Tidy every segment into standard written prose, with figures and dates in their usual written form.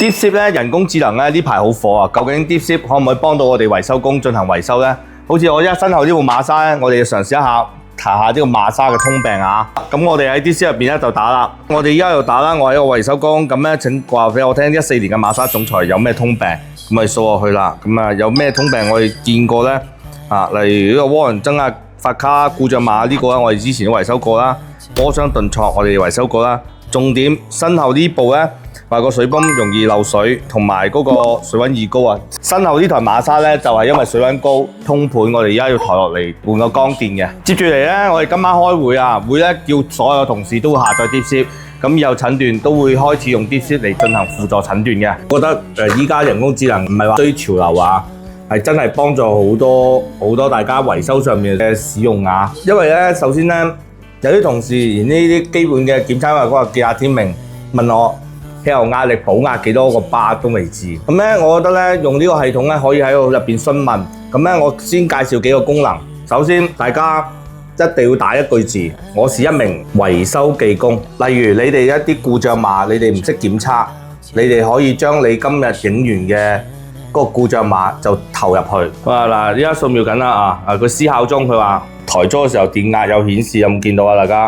DeepShip 咧人工智能咧呢排好火啊！究竟 DeepShip 可唔可以幫到我哋維修工進行維修咧？好似我而家身後呢部馬莎咧，我哋要嘗試一下查下呢個馬莎嘅通病啊！咁我哋喺 DeepShip 入邊咧就打啦，我哋而家又打啦，我係一個維修工，咁咧請話俾我聽14年嘅馬莎總裁有咩通病，咁咪掃落去啦。咁啊有咩通病我哋見過咧？啊，例如呢個渦輪增壓發卡故障碼呢個咧，我哋之前都維修過啦。波箱頓挫我哋維修過啦。重點身後呢部咧，話個水泵容易漏水，同埋嗰個水溫易高啊。身後呢台馬莎咧就係因為水溫高通盤，我哋而家要抬落嚟換個缸電嘅。接住嚟咧，我哋今晚開會啊，會咧叫所有同事都會下載 DeepShip，咁以後診斷都會開始用 DeepShip嚟進行輔助診斷嘅。我覺得依家人工智能唔係話追潮流啊。係真係幫助好多大家維修上面嘅使用啊！因為咧，首先咧，有啲同事連呢啲基本嘅檢測，嗰個記下天命問我氣喉壓力保壓幾多個巴都未知。咁咧，我覺得咧用呢個系統咧可以喺入邊詢問。咁咧，我先介紹幾個功能。首先，大家一定要打一句字：我是一名維修技工。例如你哋一啲故障碼，你哋唔識檢測，你哋可以將你今日影完嘅嗰個故障碼就投入去。嗱，而家掃描緊啦啊！佢思考中，佢話抬咗嘅時候電壓有顯示，有冇見到啊？大家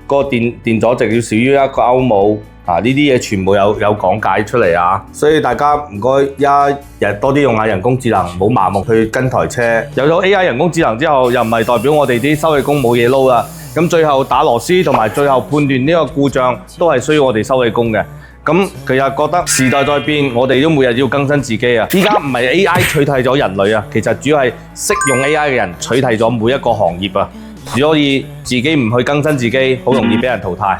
嗰個電阻值要少於1個歐姆啊！呢啲嘢全部有講解出嚟啊！所以大家唔該一日多啲用下人工智能，唔好盲目去跟台車。有咗 AI 人工智能之後，又唔係代表我哋啲修理工冇嘢撈啦。咁最後打螺絲同埋最後判斷呢個故障都係需要我哋修理工嘅。咁其實覺得時代在變，我哋都每日要更新自己啊！依家唔係 AI 取替咗人類啊，其實主要係識用 AI 嘅人取替咗每一個行業啊！所以自己唔去更新自己，好容易俾人淘汰。